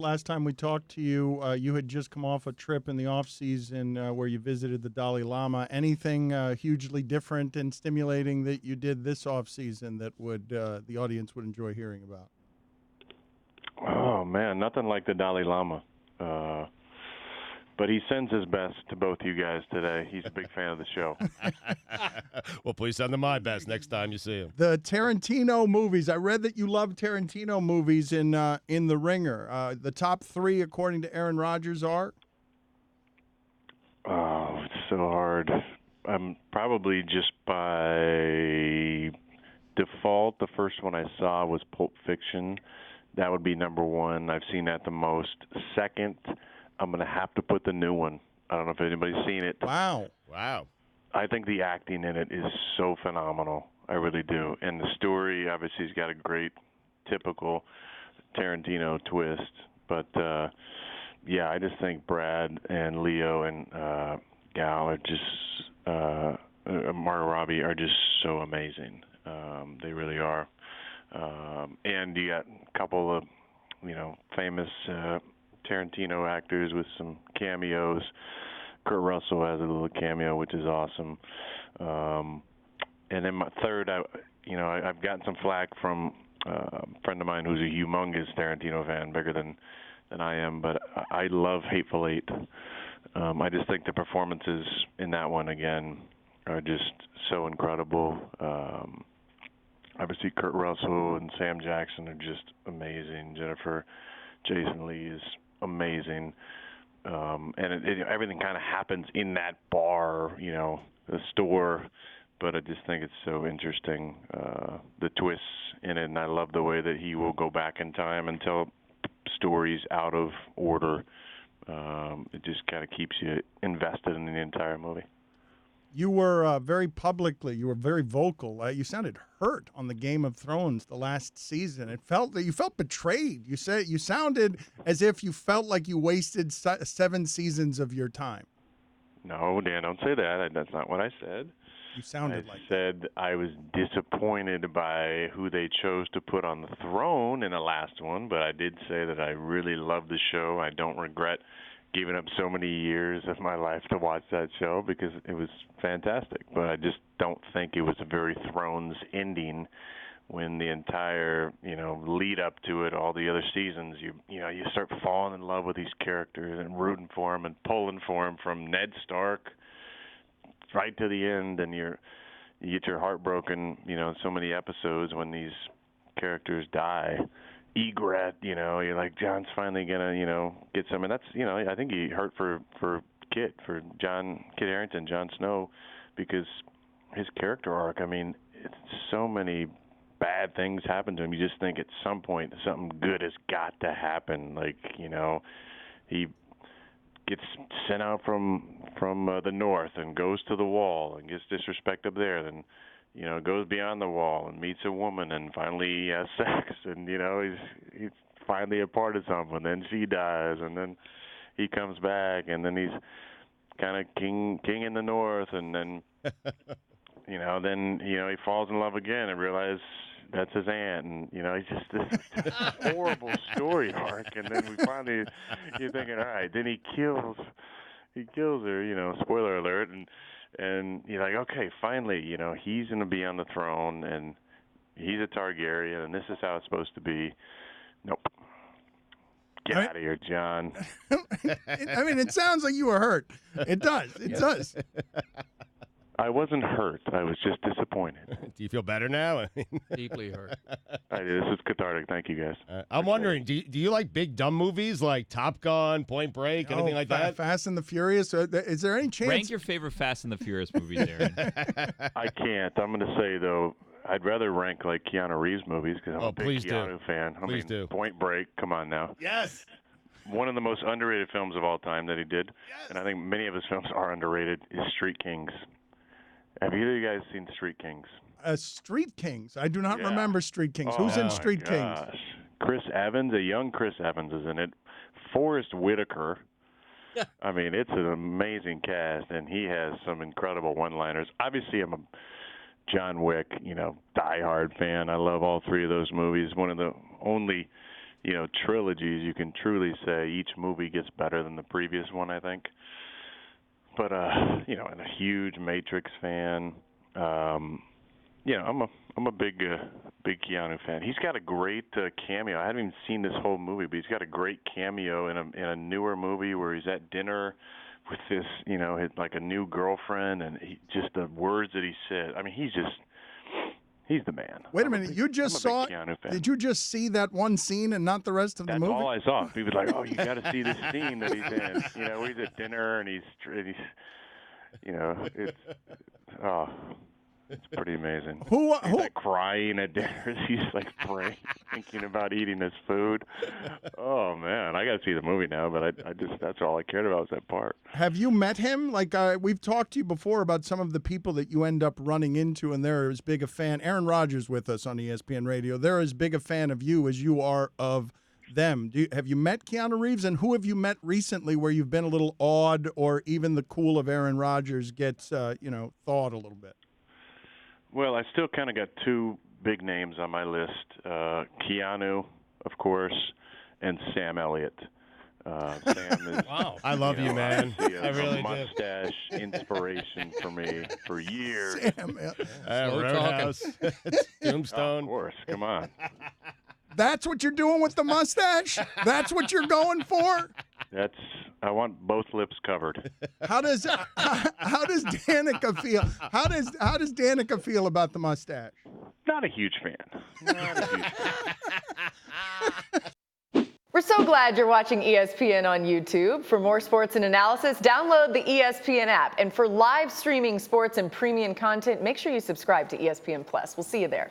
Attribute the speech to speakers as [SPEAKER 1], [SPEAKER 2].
[SPEAKER 1] Last time we talked to you, you had just come off a trip in the off season where you visited the Dalai Lama. Anything hugely different and stimulating that you did this off season that would the audience would enjoy hearing about?
[SPEAKER 2] Oh man, nothing like the Dalai Lama. Uh, but he sends his best to both you guys today. He's a big fan of the show.
[SPEAKER 3] Well, please send them my best next time you see him.
[SPEAKER 1] The Tarantino movies. I read that you love Tarantino movies in The Ringer. The top three, according to Aaron Rodgers, are.
[SPEAKER 2] Oh, it's so hard. I'm probably just by default. The first one I saw was Pulp Fiction. That would be number one. I've seen that the most. Second, I'm going to have to put the new one. I don't know if anybody's seen it.
[SPEAKER 1] Wow.
[SPEAKER 2] I think the acting in it is so phenomenal. I really do. And the story, obviously, has got a great, typical Tarantino twist. But, yeah, I just think Brad and Leo and Gal are just, Margot Robbie are just so amazing. They really are. And you got a couple of, famous Tarantino actors with some cameos. Kurt Russell has a little cameo, which is awesome. And then my third, I've gotten some flack from a friend of mine who's a humongous Tarantino fan, bigger than I am, but I love Hateful Eight. I just think the performances in that one, again, are just so incredible. Obviously, Kurt Russell and Sam Jackson are just amazing. Jennifer Jason Leigh is amazing. And everything kind of happens in that bar, the store. But I just think it's so interesting, the twists in it. And I love the way that he will go back in time and tell stories out of order. It just kind of keeps you invested in the entire movie.
[SPEAKER 1] You were you were very vocal. You sounded hurt on the Game of Thrones the last season. It felt that you felt betrayed. You sounded as if you felt like you wasted 7 seasons of your time.
[SPEAKER 2] No, Dan, don't say that. That's not what I said.
[SPEAKER 1] You sounded
[SPEAKER 2] I said I was disappointed by who they chose to put on the throne in the last one, but I did say that I really loved the show. I don't regret giving up so many years of my life to watch that show because it was fantastic. But I just don't think it was a very Thrones ending when the entire, lead up to it, all the other seasons, you start falling in love with these characters and rooting for them and pulling for them from Ned Stark right to the end, and you get your heart broken, in so many episodes when these characters die. Egret, you're like, John's finally gonna, get some, and that's, I think he hurt for Kit Harington, Jon Snow, because his character arc. I mean, it's so many bad things happen to him. You just think at some point something good has got to happen. Like, he gets sent out from the north and goes to the wall and gets disrespect up there, then goes beyond the wall and meets a woman and finally he has sex, and he's finally a part of something. Then she dies, and then he comes back, and then he's kind of king in the north, and then then he falls in love again and realizes that's his aunt, and he's just this horrible story arc. And then we finally, you're thinking, all right, then he kills her, spoiler alert, and you're like, okay, finally, he's going to be on the throne, and he's a Targaryen, and this is how it's supposed to be. Nope. Get out of here, John.
[SPEAKER 1] It sounds like you were hurt. It does. It does.
[SPEAKER 2] I wasn't hurt. I was just disappointed.
[SPEAKER 3] Do you feel better now?
[SPEAKER 4] Deeply hurt.
[SPEAKER 2] This is cathartic. Thank you, guys.
[SPEAKER 3] I'm wondering, do you like big dumb movies like Top Gun, Point Break, anything like that?
[SPEAKER 1] Fast and the Furious? Is there any chance?
[SPEAKER 4] Rank your favorite Fast and the Furious movies, Aaron.
[SPEAKER 2] I can't. I'm going to say, though, I'd rather rank like Keanu Reeves movies because I'm a big Keanu fan.
[SPEAKER 3] Please do.
[SPEAKER 2] Point Break, come on now.
[SPEAKER 1] Yes.
[SPEAKER 2] One of the most underrated films of all time that he did, and I think many of his films are underrated, is Street Kings. Have either of you guys seen Street Kings?
[SPEAKER 1] Street Kings. I do not remember Street Kings. Who's in Street Kings?
[SPEAKER 2] Chris Evans, a young Chris Evans is in it. Forrest Whitaker. I mean, it's an amazing cast, and he has some incredible one-liners. Obviously, I'm a John Wick, diehard fan. I love all three of those movies. One of the only, trilogies, you can truly say each movie gets better than the previous one, I think. But and a huge Matrix fan. I'm a big Keanu fan. He's got a great cameo. I haven't even seen this whole movie, but he's got a great cameo in a newer movie where he's at dinner with this, like a new girlfriend, and just the words that he said. I mean, he's the man.
[SPEAKER 1] Wait a minute, you just saw? Did you just see that one scene and not the rest of the movie?
[SPEAKER 2] That's all I saw. He was like, "Oh, you got to see this scene that he's in." Where he's at dinner and he's it's pretty amazing. He's like crying at dinner. He's like praying, thinking about eating his food. Oh man, I got to see the movie now. But that's all I cared about was that part.
[SPEAKER 1] Have you met him? Like we've talked to you before about some of the people that you end up running into, and they're as big a fan. Aaron Rodgers with us on ESPN Radio. They're as big a fan of you as you are of them. Have you met Keanu Reeves, and who have you met recently where you've been a little awed, or even the cool of Aaron Rodgers gets thawed a little bit?
[SPEAKER 2] Well, I still kind of got two big names on my list: Keanu, of course, and Sam Elliott. Sam is,
[SPEAKER 3] wow, I love you, man. I really
[SPEAKER 2] do. Mustache inspiration for me for years.
[SPEAKER 1] Sam,
[SPEAKER 3] Roadhouse, Tombstone.
[SPEAKER 2] Of course, come on.
[SPEAKER 1] That's what you're doing with the mustache? That's what you're going for?
[SPEAKER 2] I want both lips covered.
[SPEAKER 1] How does Danica feel? How does Danica feel about the mustache?
[SPEAKER 2] Not a huge fan.
[SPEAKER 5] We're so glad you're watching ESPN on YouTube. For more sports and analysis, download the ESPN app. And for live streaming sports and premium content, make sure you subscribe to ESPN Plus. We'll see you there.